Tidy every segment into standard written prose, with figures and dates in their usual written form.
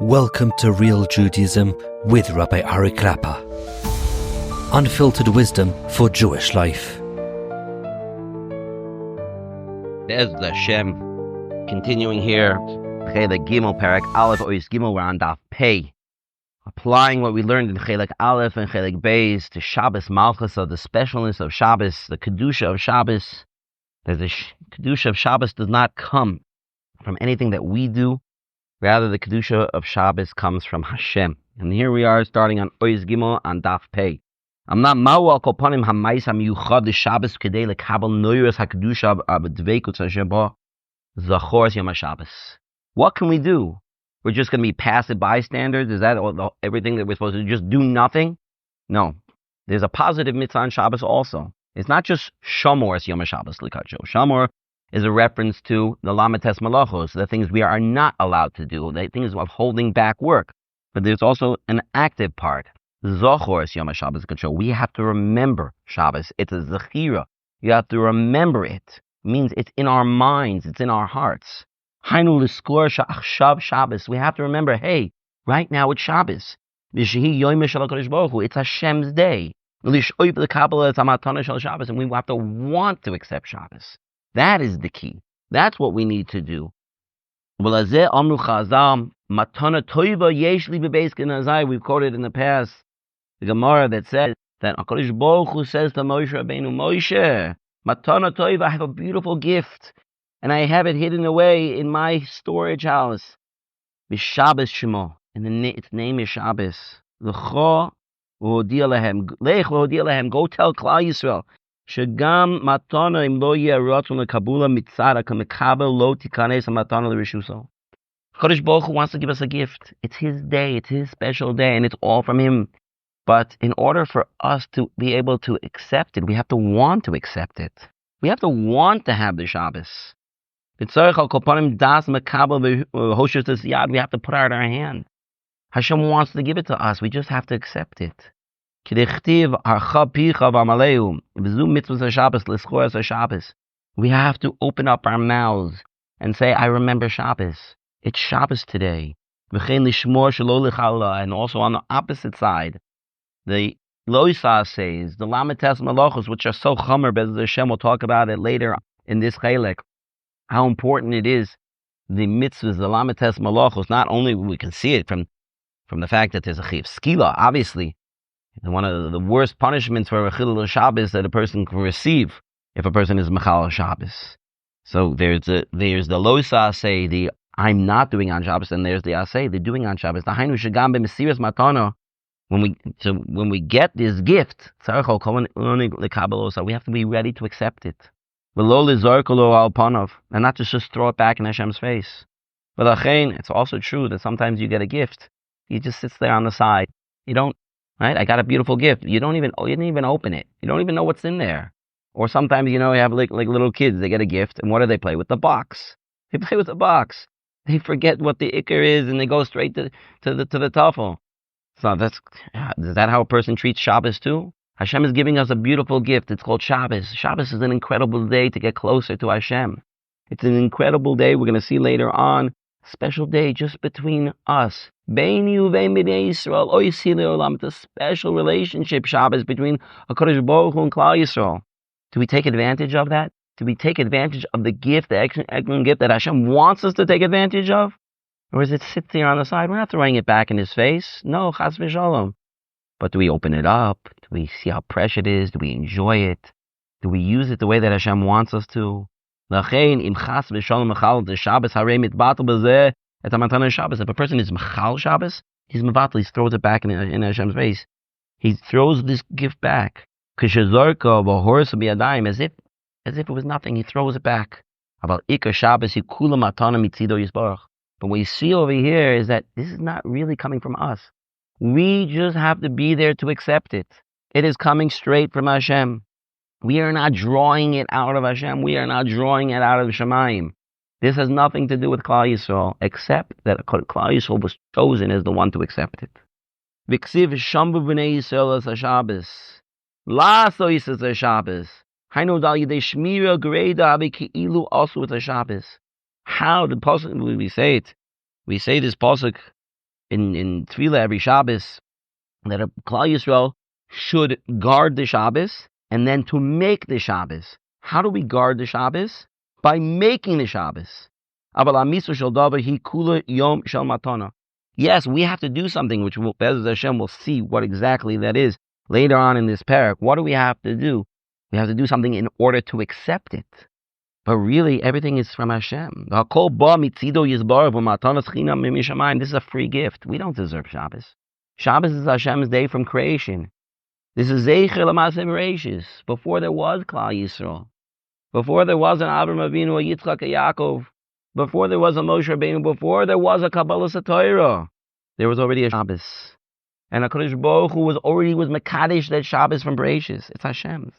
Welcome to Real Judaism with Rabbi Klapper. Unfiltered wisdom for Jewish life. There's the Hashem. Continuing here, Chelek Gimel, Perek Aleph, Ois Gimel, we're on Daf Pei. Applying what we learned in Chelek Aleph and Chelek Beis to Shabbos Malchus, the specialness of Shabbos, the kedusha of Shabbos. There's the kedusha of Shabbos does not come from anything that we do. Rather, the kedusha of Shabbos comes from Hashem. And here we are, starting on Ois Gimel on Daf Pei. I'm not ma'u kopanim hamais hamiyuchad Shabbos kedei lekabel noyres hakedusha abdvekut Zachor Yom HaShabbos. What can we do? We're just going to be passive bystanders? Is that everything that we're supposed to do? Just do nothing? No. There's a positive mitzvah on Shabbos also. It's not just Shomor Yom HaShabbos likacho. Shomor is a reference to the lamates malachos, the things we are not allowed to do, the things of holding back work. But there's also an active part. Zachor Yom HaShabbos. We have to remember Shabbos. It's a zechira. You have to remember it. It means it's in our minds. It's in our hearts. Hainu l'skor sha'achshav Shabbos. We have to remember, hey, right now it's Shabbos. It's Hashem's day. And we have to want to accept Shabbos. That is the key. That's what we need to do. We've quoted in the past the Gemara that says that HaKadosh Baruch Hu says to Moshe Rabbeinu, Moshe, Matana Toiva, I have a beautiful gift, and I have it hidden away in my storage house. B'Shabbos Shemo, and its name is Shabbos. L'cho v'hodia lehem, lech v'hodia lehem, go tell Klal Yisrael, Shegam matana im lo yeh ratzon lekabula mitzara kamekabel lo tikanes matana l'rishuso. Kadosh Baruch Hu wants to give us a gift. It's His day. It's His special day, and it's all from Him. But in order for us to be able to accept it, we have to want to accept it. We have to want to have the Shabbos. We have to put out our hand. Hashem wants to give it to us. We just have to accept it. We have to open up our mouths and say, I remember Shabbos. It's Shabbos today. And also on the opposite side, the loisa says, the lamates malachos, which are so chomer, but Hashem will talk about it later in this chelek, how important it is, the mitzvahs, the lamates malachos. Not only we can see it from the fact that there's a chiv skila, obviously, one of the worst punishments for a chilul Shabbos that a person can receive if a person is mechal Shabbos. So there's the loisa say, the I'm not doing on Shabbos, and there's the asay, the doing on Shabbos. The hainu shagam b'mesiras matana. When we get this gift, we have to be ready to accept it. And not just throw it back in Hashem's face. But it's also true that sometimes you get a gift, it just sits there on the side. You don't, right? I got a beautiful gift. You didn't even open it. You don't even know what's in there. Or sometimes, you have like little kids, they get a gift, and what do they play with? The box. They play with the box. They forget what the ikar is, and they go straight to the tafel. So is that how a person treats Shabbos too? Hashem is giving us a beautiful gift. It's called Shabbos. Shabbos is an incredible day to get closer to Hashem. It's an incredible day. We're going to see later on. Special day just between us. It's a special relationship, Shabbos, between HaKadosh Baruch Hu and Klal Yisrael. Do we take advantage of that? Do we take advantage of the gift, the excellent gift that Hashem wants us to take advantage of? Or is it sit there on the side? We're not throwing it back in His face. No, chas v'shalom. But do we open it up? Do we see how precious it is? Do we enjoy it? Do we use it the way that Hashem wants us to? If a person is mechal Shabbos, he's mevatel, he throws it back in Hashem's face. He throws this gift back. As if it was nothing, he throws it back. But what we see over here is that this is not really coming from us. We just have to be there to accept it. It is coming straight from Hashem. We are not drawing it out of Hashem. We are not drawing it out of Shemayim. This has nothing to do with Klal Yisrael, except that Klal Yisrael was chosen as the one to accept it. V'ksiv shambu b'nei Yisrael as Shabbos. Laso yisas a Shabbos. Hainu dal yidei shmira greda abe keilu also with a Shabbos. How the pasuk we say it? We say this pasuk in Tefillah every Shabbos that a Klal Yisrael should guard the Shabbos and then to make the Shabbos. How do we guard the Shabbos? By making the Shabbos. Yes, we have to do something, which Be'ez Hashem will see what exactly that is later on in this parak. What do we have to do? We have to do something in order to accept it. But really, everything is from Hashem. This is a free gift. We don't deserve Shabbos. Shabbos is Hashem's day from creation. This is Zachor l'Maaseh Bereishis. Before there was Klal Yisrael. Before there was an Avraham Avinu, a Yitzchak, a Yaakov. Before there was a Moshe Rabbeinu. Before there was a Kabbalah Torah. There was already a Shabbos. And HaKadosh Baruch Hu was Mekadesh that Shabbos from Bereishis. It's Hashem's.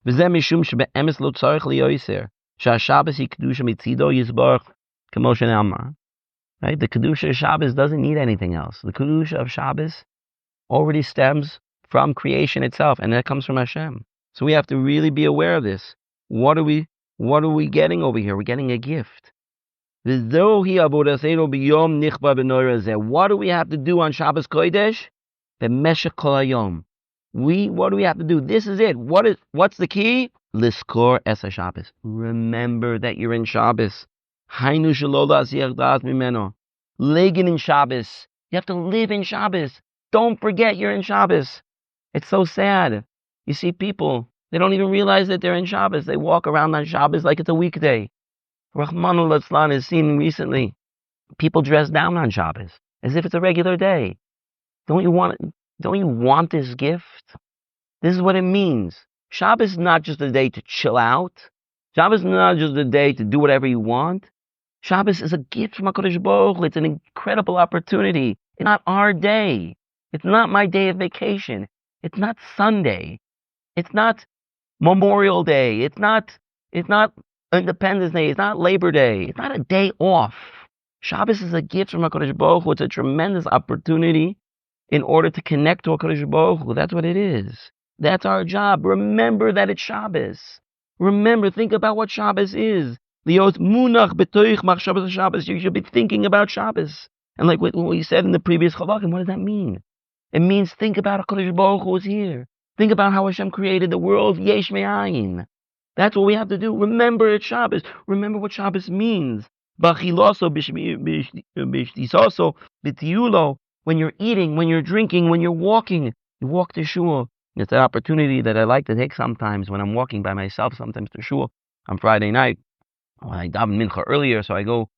V'zeh mishum shebe'emes lo tzarich liyoser. Shabbos hi kedusha mitzido yizbarach k'moshe ne'amar. Right? The kedusha of Shabbos doesn't need anything else. The kedusha of Shabbos already stems from creation itself, and that comes from Hashem. So we have to really be aware of this. What are we getting over here? We're getting a gift. What do we have to do on Shabbos Kodesh? What do we have to do? This is it. What's the key? Liskor es Shabbos. Remember that you're in Shabbos. Hainu shelo la'asiyach da'as mimeno. Legin in Shabbos. You have to live in Shabbos. Don't forget you're in Shabbos. It's so sad. You see people, they don't even realize that they're in Shabbos. They walk around on Shabbos like it's a weekday. Rahmanul Latzlan is seen recently. People dress down on Shabbos as if it's a regular day. Don't you want this gift? This is what it means. Shabbos is not just a day to chill out. Shabbos is not just a day to do whatever you want. Shabbos is a gift from HaKadosh Baruch Hu. It's an incredible opportunity. It's not our day. It's not my day of vacation. It's not Sunday. It's not Memorial Day. It's not Independence Day. It's not Labor Day. It's not a day off. Shabbos is a gift from HaKadosh Baruch Hu. It's a tremendous opportunity in order to connect to HaKadosh Baruch Hu. That's what it is. That's our job. Remember that it's Shabbos. Remember, think about what Shabbos is. Liot munach betoich machshavas Shabbos. You should be thinking about Shabbos. And like what we said in the previous Chalakim, what does that mean? It means think about HaKadosh Baruch Hu is here. Think about how Hashem created the world, yesh me'ayin. That's what we have to do. Remember it's Shabbos. Remember what Shabbos means. Bachiloso b'shtisoso b'tiyulo. When you're eating, when you're drinking, when you're walking, you walk to shul. It's an opportunity that I like to take sometimes when I'm walking by myself, sometimes to shul on Friday night. When I daven mincha earlier, so I go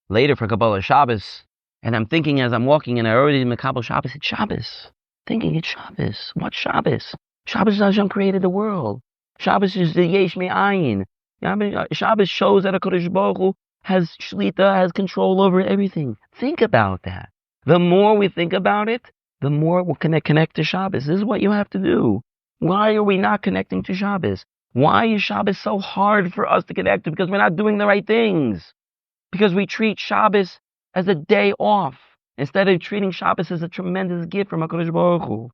later for Kabbalah Shabbos. And I'm thinking as I'm walking, and I already Mekabel Shabbos, it's Shabbos. Thinking it's Shabbos. What Shabbos? Shabbos is Hashem created the world. Shabbos is the yesh me'ayin. Shabbos shows that HaKadosh Baruch Hu has shlita, has control over everything. Think about that. The more we think about it, the more we'll connect to Shabbos. This is what you have to do. Why are we not connecting to Shabbos? Why is Shabbos so hard for us to connect to? Because we're not doing the right things. Because we treat Shabbos as a day off, instead of treating Shabbos as a tremendous gift from HaKadosh Baruch Hu.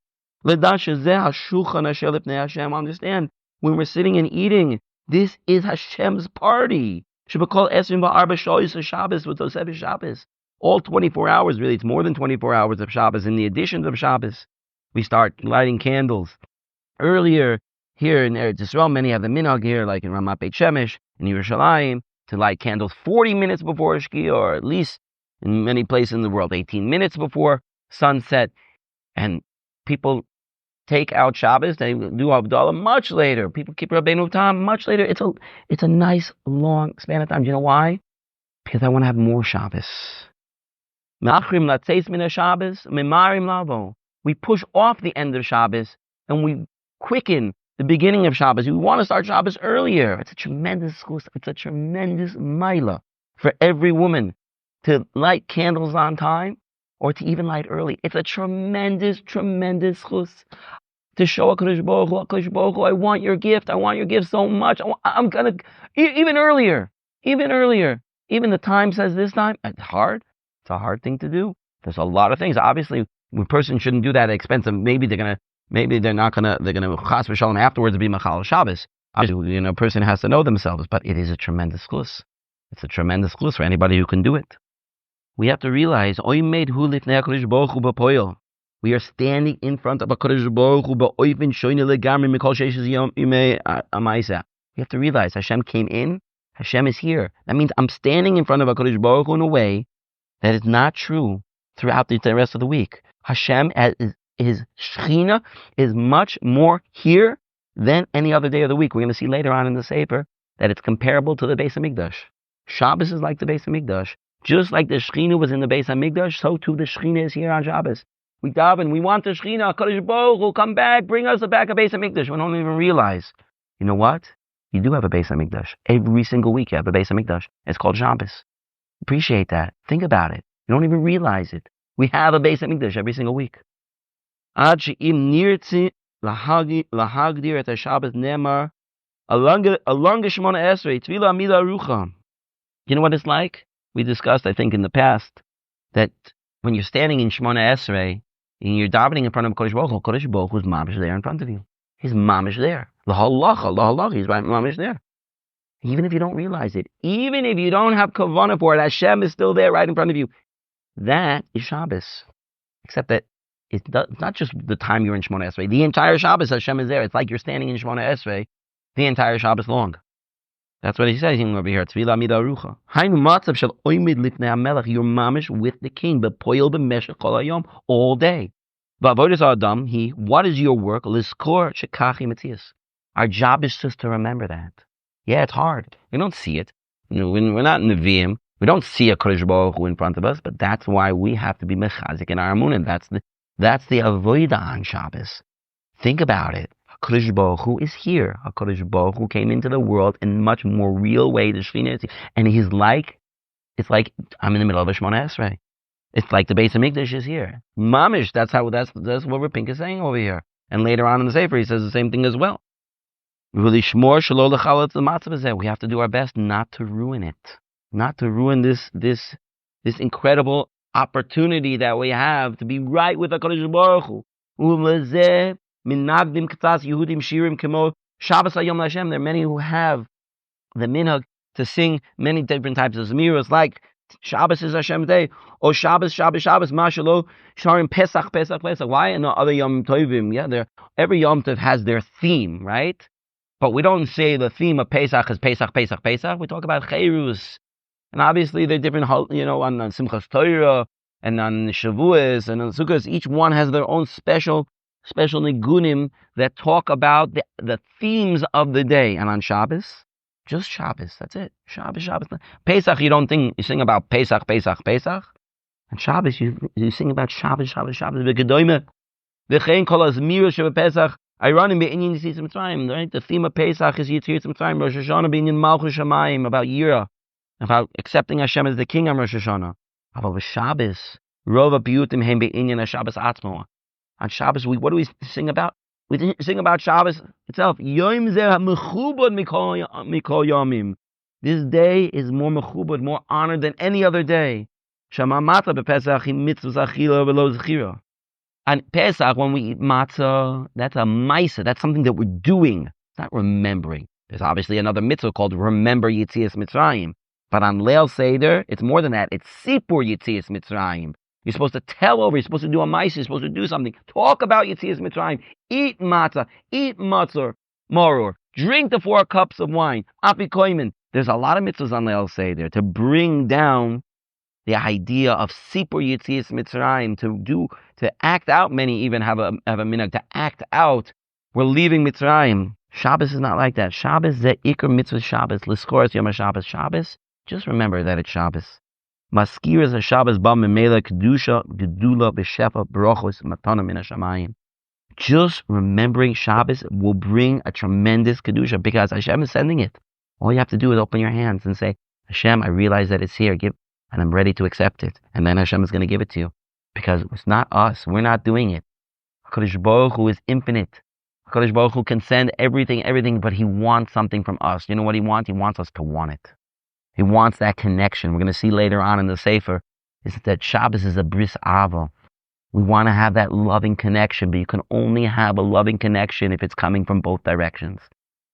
Understand, when we're sitting and eating, this is Hashem's party. Shabbos. All 24 hours, really, it's more than 24 hours of Shabbos. In the additions of Shabbos, we start lighting candles. Earlier, here in Eretz Yisrael, many have the minhag here, like in Ramat Beit Shemesh, in Yerushalayim, to light candles 40 minutes before Shkia, or at least in many places in the world, 18 minutes before sunset. And people take out Shabbos, they do avodah much later. People keep Rabbeinu Tam much later. It's a nice, long span of time. Do you know why? Because I want to have more Shabbos. We push off the end of Shabbos and we quicken the beginning of Shabbos. We want to start Shabbos earlier. It's a tremendous maila for every woman to light candles on time or to even light early. It's a tremendous chus to show HaKadosh Baruch Hu, I want your gift. I want your gift so much. I'm going to, even earlier. Even the time says this time. It's hard. It's a hard thing to do. There's a lot of things. Obviously, a person shouldn't do that at expense of they're gonna chas v'shalom afterwards be machal Shabbos. Obviously, a person has to know themselves, but it is a tremendous chus. It's a tremendous chus for anybody who can do it. We have to realize, we are standing in front of HaKadosh Baruch Hu ba'ofen shoyne legamri mikol sheishes yomei amaisa. We have to realize Hashem came in, Hashem is here. That means I'm standing in front of HaKadosh Baruch Hu in a way that is not true throughout the rest of the week. Hashem, his Shechina, is much more here than any other day of the week. We're going to see later on in the Sefer that it's comparable to the Beis HaMikdash. Shabbos is like the Beis HaMikdash. Just like the Shechina was in the Beis HaMikdash, so too the Shechina is here on Shabbos. We daven, we want the Shechina, HaKadosh Baruch Hu, come back, bring us back a Beis HaMikdash. We don't even realize. You know what? You do have a Beis HaMikdash. Every single week you have a Beis HaMikdash. It's called Shabbos. Appreciate that. Think about it. You don't even realize it. We have a Beis HaMikdash every single week. Ad she'im nirtzi lahagdir et Shabbos nemar along Shemona Esrei Tvila Amida Arucha. You know what it's like? We discussed, I think, in the past that when you're standing in Shemona Esrei and you're davening in front of Kodesh Baruch Hu's mamish there in front of you. He's mamish there. L'halacha, he's mamish there. Even if you don't realize it, even if you don't have kavanah for it, Hashem is still there right in front of you. That is Shabbos. Except that it's not just the time you're in Shemona Esrei. The entire Shabbos, Hashem is there. It's like you're standing in Shemona Esrei the entire Shabbos long. That's what he says over here. Tzvila amida arucha. Hainu matzav shel oimid lifnei hamelech. You're mamish with the king, but poil b'meshech kol hayom, all day. V'avodas adam, what is your work? Liskor shekachi mitzias. Our job is just to remember that. Yeah, it's hard. We don't see it. We're not Nevi'im. We don't see a Kodesh Baruch Hu in front of us, but that's why we have to be mechazik in our amunim. That's the avodah on Shabbos. Think about it. HaKadosh Baruch Hu is here. HaKadosh Baruch Hu came into the world in a much more real way. The Shekhinah, and it's like I'm in the middle of a Shemona Esrei. It's like the Beis HaMikdash is here. Mamish, that's what Rapink is saying over here. And later on in the Sefer, he says the same thing as well. We have to do our best not to ruin it. Not to ruin this incredible opportunity that we have to be right with HaKadosh Baruch Hu. There are many who have the minhag to sing many different types of zemiros, like Shabbos is Hashem's day, or Shabbos, Mashalo, Sharim, Pesach. Why? And other Yom Tovim, yeah, every Yom Tov has their theme, right? But we don't say the theme of Pesach is Pesach. We talk about Cherus. And obviously they're different, on Simchas Torah and on Shavuos and on Sukkot. Each one has their own special nigunim that talk about the themes of the day. And on Shabbos, just Shabbos, that's it. Shabbos. Pesach, you don't think, you sing about Pesach. And Shabbos, you sing about Shabbos. V'kedoime, v'chein kol hazmiros shebepesach, Ironim be'inyan Yitzis Mitzrayim, right? The theme of Pesach is Yitzis Mitzrayim, Rosh Hashanah be'inyan Malchus Shamayim, about Yira, about accepting Hashem as the king on Rosh Hashanah. About the Shabbos, Rova Piyutim Hem be'inyan HaShabbos Atzmo. On Shabbos, what do we sing about? We sing about Shabbos itself. Yom Zeh Mechubad Mikol Yomim. This day is more mechubad, more honored than any other day. Shama Mata bePesach mitzvos achila v'lo zechira. And Pesach, when we eat matzah, that's a maisa. That's something that we're doing. It's not remembering. There's obviously another mitzvah called Remember Yetzias Mitzrayim. But on Leil Seder, it's more than that. It's Sipur Yetzias Mitzrayim. You're supposed to tell over. You're supposed to do a maisa. You're supposed to do something. Talk about Yetzias Mitzrayim. Eat matzah. Eat matzah. Moror. Drink the 4 cups of wine. Api koimen. There's a lot of mitzvahs on Leil Seder to bring down the idea of Sipur Yetzias Mitzrayim, to act out. Many even have a minhag to act out. We're leaving Mitzrayim. Shabbos is not like that. Shabbos ze ikar mitzvah Shabbos. Liskoras Yom HaShabbos. Shabbos, just remember that it's Shabbos. Maskir is a Shabbos ba memela kedusha gedula b'shefa brachos matana min hashamayim. Just remembering Shabbos will bring a tremendous kedusha because Hashem is sending it. All you have to do is open your hands and say, Hashem, I realize that it's here. And I'm ready to accept it. And then Hashem is going to give it to you. Because it's not us. We're not doing it. HaKadosh Baruch Hu is infinite. HaKadosh Baruch Hu can send everything, but He wants something from us. You know what He wants? He wants us to want it. He wants that connection. We're going to see later on in the Sefer is that Shabbos is a bris ava. We want to have that loving connection, but you can only have a loving connection if it's coming from both directions.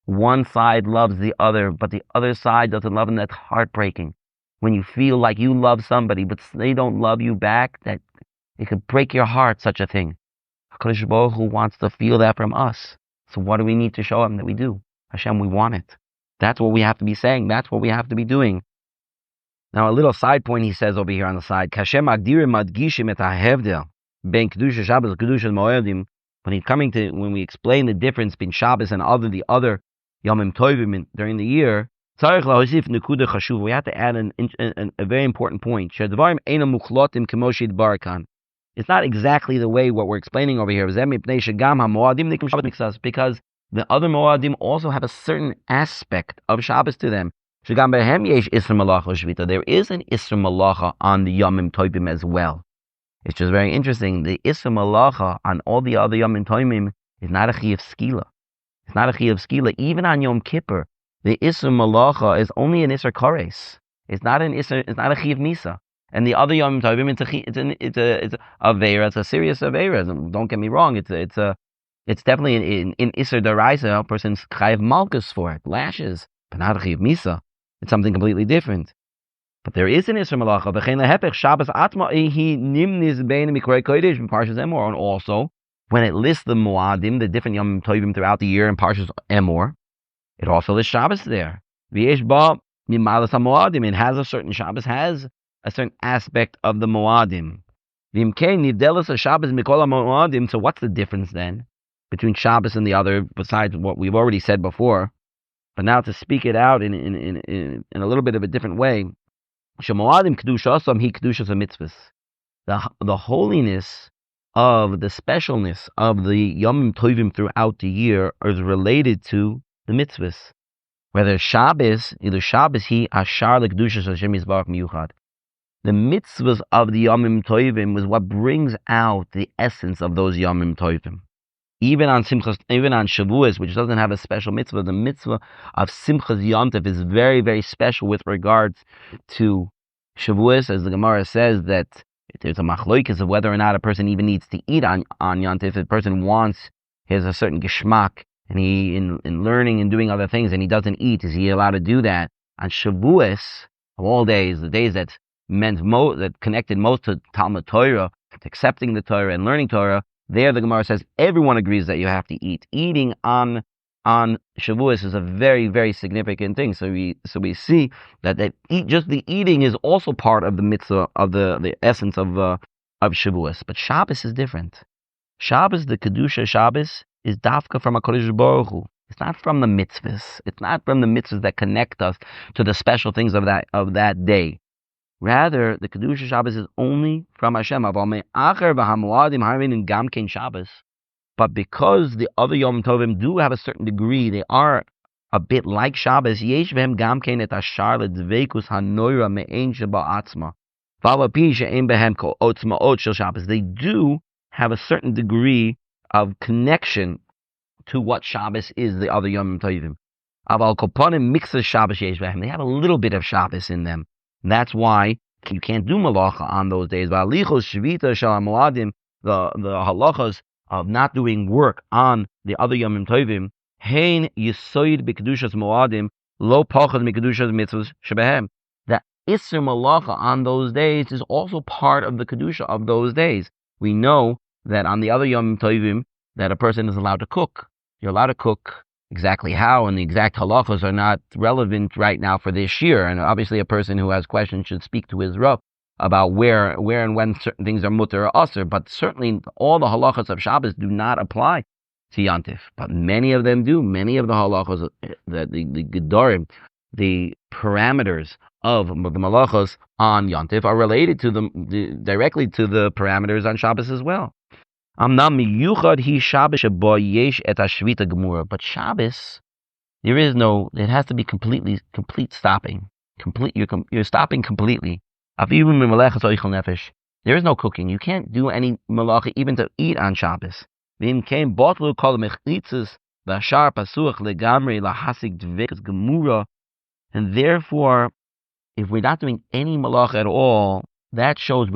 One side loves the other, but the other side doesn't love, and that's heartbreaking. when you feel like you love somebody, but they don't love you back, that it could break your heart, such a thing. HaKadosh Baruch Hu wants to feel that from us. So what do we need to show him that we do? Hashem, we want it. That's what we have to be saying. That's what we have to be doing. Now, a little side point he says over here on the side. Kashem agdirim madgishim et hahevdel ben kedusha Shabbos kedusha moedim. When we explain the difference between Shabbos and the other Yomim Tovim during the year, we have to add a very important point. It's not exactly the way what we're explaining over here. Because the other Moadim also have a certain aspect of Shabbos to them. There is an Isra Malacha on the Yomim Tovim as well. It's just very interesting. The Isra Malacha on all the other Yomim Tovim is not a Chiyuv Skila. It's not a Chiyuv Skila. Even on Yom Kippur, the Isra Malacha is only an Isra Kores. It's not a Chiyuv Misa. And the other Yom Tovim, it's a Aveira. It's a serious Aveira. Don't get me wrong. It's definitely in Isra Daraisa, a person's Chayiv Malkus for it, lashes, but not a Chiyuv Misa. It's something completely different. But there is an Isra Malacha. V'chein lehepech Shabbos atma ehi nimnis bein mikrei kodesh in Parshas Emor, and also when it lists the Moadim, the different Yom Tovim throughout the year in Parshas Emor, it also lists Shabbos there. V'yesh ba mimalas ha-Moadim. It has a certain Shabbos has a certain aspect of the Moadim. V'imkein nivdelas ha-Shabbos mikol ha-Moadim. So what's the difference then between Shabbos and the other, besides what we've already said before? But now to speak it out in a little bit of a different way. Shemoadim kedushasam hi kedushas mitzvos. The holiness of the specialness of the Yom Tovim throughout the year is related to the mitzvahs. Whether Shabbos, either Shabbos hi ashar lekedushas Hashem yisbarach miyuchad. The mitzvahs of the Yom Tovim was what brings out the essence of those Yom Tovim. Even on Shavuos, which doesn't have a special mitzvah, the mitzvah of Simchas Yom Tov is very, very special with regards to Shavuos, as the Gemara says that there's a machloikis of whether or not a person even needs to eat on Yom Tov. If a person has a certain geschmack, and he in learning and doing other things, and he doesn't eat, is he allowed to do that? On Shavuos, of all days, the days that connected most to Talmud Torah, to accepting the Torah and learning Torah, there the Gemara says everyone agrees that you have to eat. Eating on Shavuos is a very, very significant thing. So we see that just the eating is also part of the mitzvah of the essence of Shavuos. But Shabbos is different. Shabbos, the kedusha Shabbos, is dafka from HaKadosh Baruch Hu. It's not from the mitzvahs. It's not from the mitzvahs that connect us to the special things of that day. Rather, the kedusha Shabbos is only from Hashem. But because the other Yom Tovim do have a certain degree, they are a bit like Shabbos. They do have a certain degree of connection to what Shabbos is, the other Yom Tovim. They have a little bit of Shabbos in them. That's why you can't do malacha on those days. The halachas of not doing work on the other Yom Tovim, hein yisoid b'kedushas moadim lo pachad mikedushas mitzvos shebehem. The Isser malacha on those days is also part of the kedusha of those days. We know that on the other Yom Tovim that a person is allowed to cook. You're allowed to cook. Exactly how and the exact halachas are not relevant right now for this year. And obviously a person who has questions should speak to his Rav about where and when certain things are mutter or asr. But certainly all the halachas of Shabbos do not apply to Yom Tov. But many of them do. Many of the halachas, the gedarim, the parameters of the malachas on Yom Tov are related to directly to the parameters on Shabbos as well. But Shabbos, there is no, it has to be complete stopping. You're stopping completely. There is no cooking. You can't do any malacha even to eat on Shabbos. And therefore, if we're not doing any malacha at all, that shows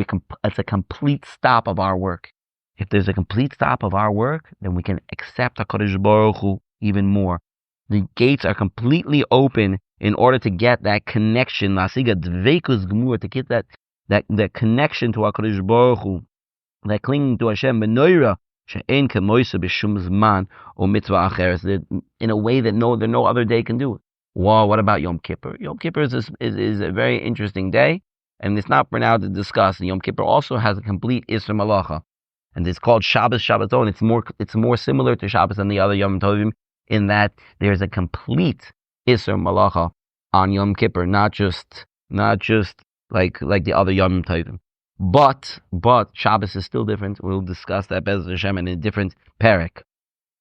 it's a complete stop of our work. If there's a complete stop of our work, then we can accept HaKadosh Baruch Hu even more. The gates are completely open in order to get that connection, to get that connection to HaKadosh Baruch Hu, that clinging to Hashem, in a way that no other day can do it. Wow, what about Yom Kippur? Yom Kippur is a very interesting day, and it's not for now to discuss. Yom Kippur also has a complete Isra Malacha, and it's called Shabbos Shabbaton. It's more similar to Shabbos than the other Yom Tovim in that there's a complete Isra Malacha on Yom Kippur, not just like the other Yom Tovim. But Shabbos is still different. We'll discuss that Bez Hashem in a different parak.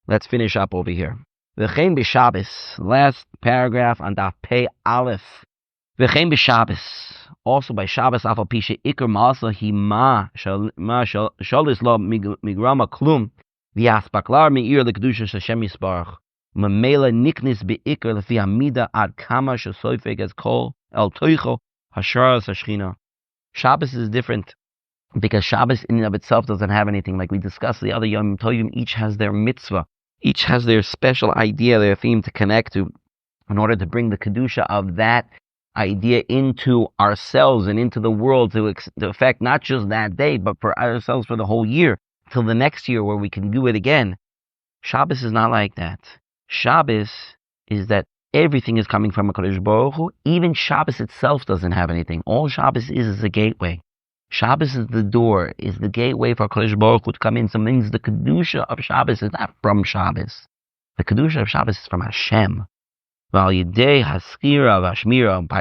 Let's finish up over here. V'chein b'Shabbos, last paragraph on Daf Pei Aleph. V'chein b'Shabbos, also by Shabbos, afal pi she'ikar ma'asa hi ma shalis lo migrama klum v'yaspaklar me'ir l'kedusha Hashem yisbarach mamela niknis be'ikar lefi hamida ad kama shesoifeg as kol el toicho hasharas hashchina. Shabbos is different because Shabbos in and of itself doesn't have anything. Like we discussed, the other Yom Tovim each has their mitzvah. Each has their special idea, their theme to connect to, in order to bring the kedusha of that idea into ourselves and into the world to affect not just that day, but for ourselves for the whole year, till the next year where we can do it again. Shabbos is not like that. Shabbos is that everything is coming from HaKadosh Baruch Hu. Even Shabbos itself doesn't have anything. All Shabbos is a gateway. Shabbos is the door, is the gateway for HaKadosh Baruch Hu to come in. So it means the kedusha of Shabbos is not from Shabbos. The kedusha of Shabbos is from Hashem. By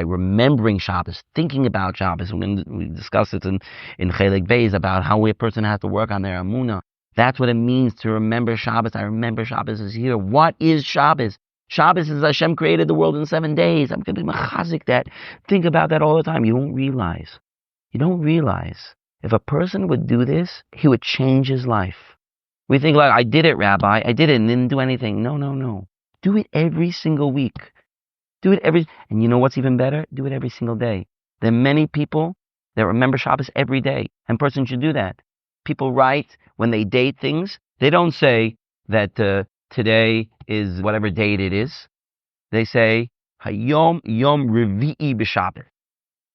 remembering Shabbos, thinking about Shabbos. We discussed it in Chelek Beis about how a person has to work on their amunah. That's what it means to remember Shabbos. I remember Shabbos is here. What is Shabbos? Shabbos is Hashem created the world in 7 days. I'm going to be machazik that. Think about that all the time. You don't realize. If a person would do this, he would change his life. We think like, I did it, Rabbi. I did it and didn't do anything. No. Do it every single week. And you know what's even better? Do it every single day. There are many people that remember Shabbos every day. And a person should do that. People write when they date things. They don't say that today is whatever date it is. They say, Hayom Yom Revi'i b'Shabbos.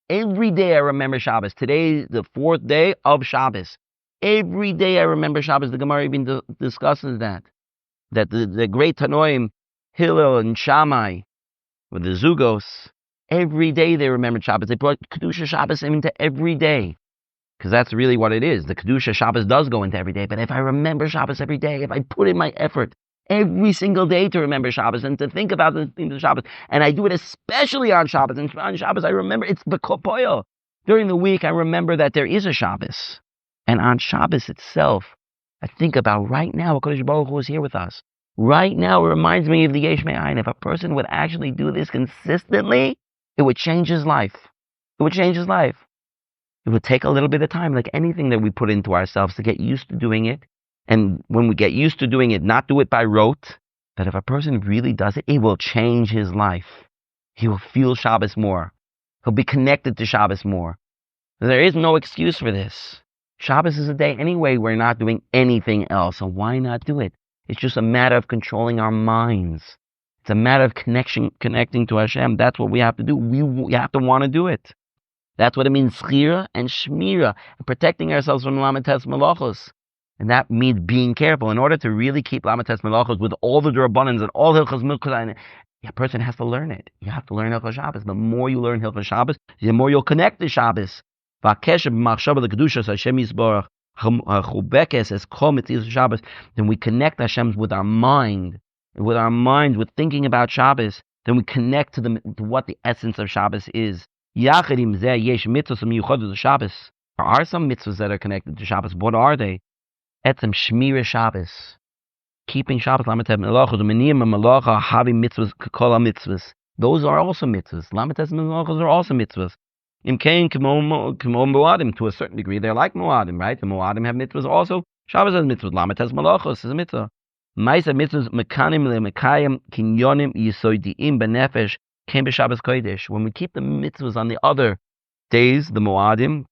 Every day I remember Shabbos. Today is the 4th day of Shabbos. Every day I remember Shabbos. The Gemara even discusses that the great Tanoim, Hillel and Shammai, with the Zugos, every day they remembered Shabbos. They brought kedusha Shabbos into every day. Because that's really what it is. The kedusha Shabbos does go into every day. But if I remember Shabbos every day, if I put in my effort every single day to remember Shabbos and to think about the things of Shabbos, and I do it especially on Shabbos, and on Shabbos I remember it's the kopoyo. During the week I remember that there is a Shabbos. And on Shabbos itself, I think about right now, HaKadosh Baruch Hu is here with us. Right now, it reminds me of the Yesh Me'ayin. If a person would actually do this consistently, it would change his life. It would take a little bit of time, like anything that we put into ourselves, to get used to doing it. And when we get used to doing it, not do it by rote, but if a person really does it, it will change his life. He will feel Shabbos more. He'll be connected to Shabbos more. There is no excuse for this. Shabbos is a day anyway we're not doing anything else, so why not do it? It's just a matter of controlling our minds. It's a matter of connecting to Hashem. That's what we have to do. We have to want to do it. That's what it means, schira and shmira, and protecting ourselves from lamates malachos. And that means being careful. In order to really keep lamates malachos with all the durabbanans and all hilchos milchos, a person has to learn it. You have to learn hilchos Shabbos. The more you learn hilchos Shabbos, the more you'll connect to Shabbos. Then we connect Hashem with our mind, with thinking about Shabbos. Then we connect to what the essence of Shabbos is. There are some mitzvahs that are connected to Shabbos. What are they? Etzem Shmira Shabbos, keeping Shabbos. Those are also mitzvahs. Lamates melachos are also mitzvahs. To a certain degree, they're like Moadim, right? The Moadim have mitzvahs also. Shabbos has mitzvahs. Lamates malachos is a mitzvah. Ma'isa mitzvahs mekanim le'mekayim kinyonim yisoidiim benefesh came be Shabbos kodesh. When we keep the mitzvahs on the other days, the Moadim,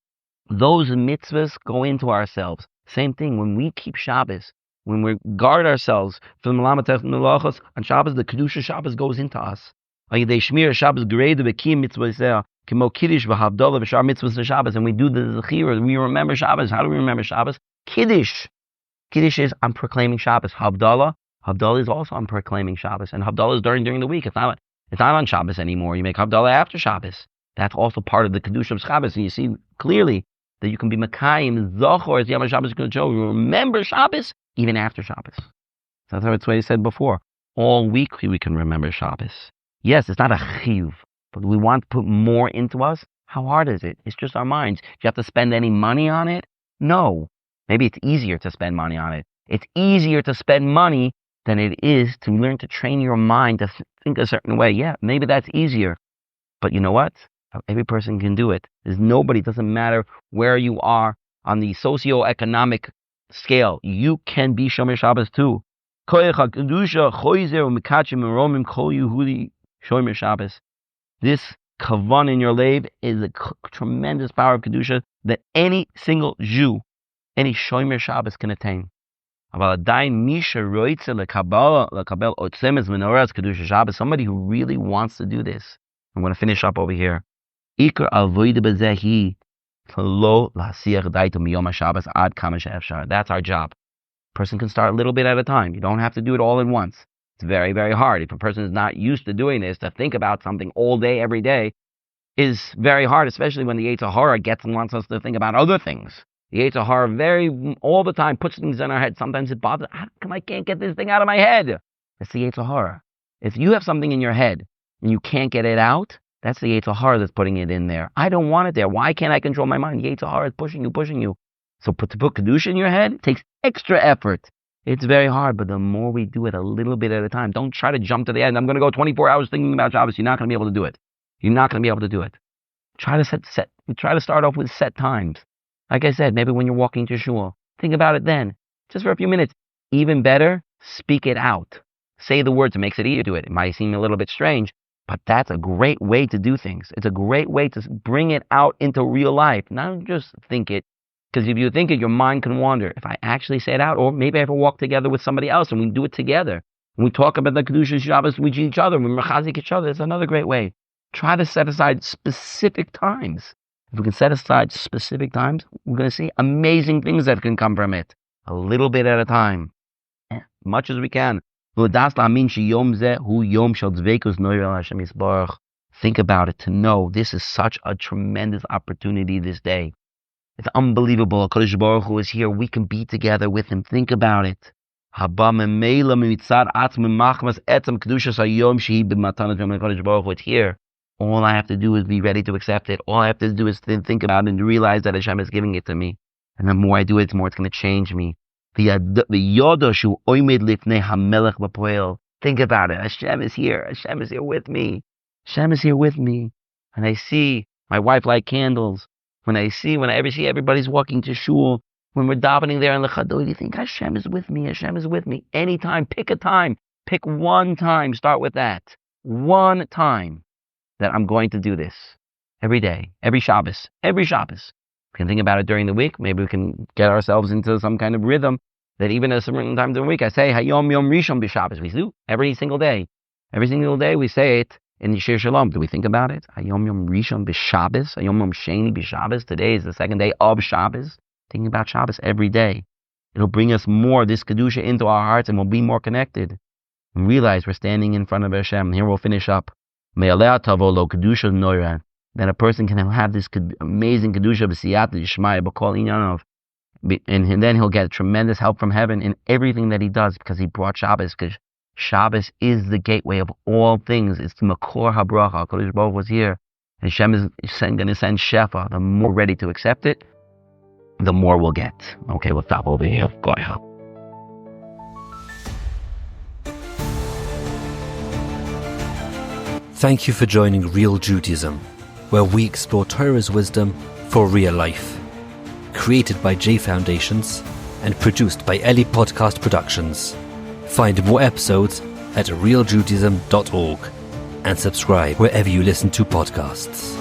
those mitzvahs go into ourselves. Same thing, when we keep Shabbos, when we guard ourselves from lamates malachos, on Shabbos, the kedusha Shabbos goes into us. And we do the Zachor. We remember Shabbos. How do we remember Shabbos? Kiddush. Kiddush is I'm proclaiming Shabbos. Havdalah is also I'm proclaiming Shabbos. And Havdalah is during the week. It's not on Shabbos anymore. You make Havdalah after Shabbos. That's also part of the kedusha of Shabbos. And you see clearly that you can be Makayim, Zachor, as Yom HaShabbos is going to show. You remember Shabbos even after Shabbos. That's what he said before. All week we can remember Shabbos. Yes, it's not a chiyuv, but we want to put more into us. How hard is it? It's just our minds. Do you have to spend any money on it? No. Maybe it's easier to spend money on it. It's easier to spend money than it is to learn to train your mind to think a certain way. Yeah, maybe that's easier. But you know what? Every person can do it. Doesn't matter where you are on the socio-economic scale. You can be Shomer Shabbos too. This kavan in your lave is a tremendous power of kedusha that any single Jew, any Shomer Shabbos can attain. Somebody who really wants to do this. I'm going to finish up over here. That's our job. Person can start a little bit at a time. You don't have to do it all at once. It's very, very hard. If a person is not used to doing this, to think about something all day, every day, is very hard, especially when the Yetzer Hara gets and wants us to think about other things. The Yetzer Hara all the time puts things in our head. Sometimes it bothers, how come I can't get this thing out of my head? That's the Yetzer Hara. If you have something in your head and you can't get it out, that's the Yetzer Hara that's putting it in there. I don't want it there. Why can't I control my mind? The Yetzer Hara is pushing you. So to put kedusha in your head takes extra effort. It's very hard, but the more we do it a little bit at a time, don't try to jump to the end. I'm going to go 24 hours thinking about Shabbos. You're not going to be able to do it. Try to start off with set times. Like I said, maybe when you're walking to shul, think about it then, just for a few minutes. Even better, speak it out. Say the words. It makes it easier to do it. It might seem a little bit strange, but that's a great way to do things. It's a great way to bring it out into real life, not just think it. Because if you think it, your mind can wander. If I actually say it out, or maybe I have to walk together with somebody else and we do it together, and we talk about the kedusha Shabbos with each other, we mechazik each other, it's another great way. Try to set aside specific times. If we can set aside specific times, we're going to see amazing things that can come from it. A little bit at a time. As much as we can. Think about it, to know this is such a tremendous opportunity this day. It's unbelievable. HaKadosh Baruch Hu is here. We can be together with Him. Think about it. It's here. All I have to do is be ready to accept it. All I have to do is think about it and realize that Hashem is giving it to me. And the more I do it, the more it's going to change me. Think about it. Hashem is here. Hashem is here with me. Hashem is here with me. And I see my wife light candles. When I ever see everybody's walking to shul, when we're davening there in the chador, you think Hashem is with me. Hashem is with me. Anytime, pick a time. Pick one time. Start with that. One time that I'm going to do this. Every day. Every Shabbos. We can think about it during the week. Maybe we can get ourselves into some kind of rhythm that even at certain times of the week, I say, Hayom Yom Rishon b'Shabbos. We do every single day. Every single day we say it in the Shir Shalom. Do we think about it? Hayom Yom Rishon b'Shabbos. Hayom Yom Sheni b'Shabbos. Today is the second day of Shabbos. Thinking about Shabbos every day. It'll bring us more, this kedusha, into our hearts, and we'll be more connected. And realize we're standing in front of Hashem. Here we'll finish up. Then a person can have this amazing kedusha b'siyata d'shmaya b'kol inyanov, and then he'll get tremendous help from heaven in everything that he does, because he brought Shabbos. Because Shabbos is the gateway of all things. It's the makor habracha. HaKadosh Baruch Hu was here. And Hashem is going to send shefa. The more ready to accept it, the more we'll get. Okay, we'll stop over here. Go ahead. Thank you for joining Real Judaism, where we explore Torah's wisdom for real life. Created by J Foundations and produced by Eli Podcast Productions. Find more episodes at realjudaism.org and subscribe wherever you listen to podcasts.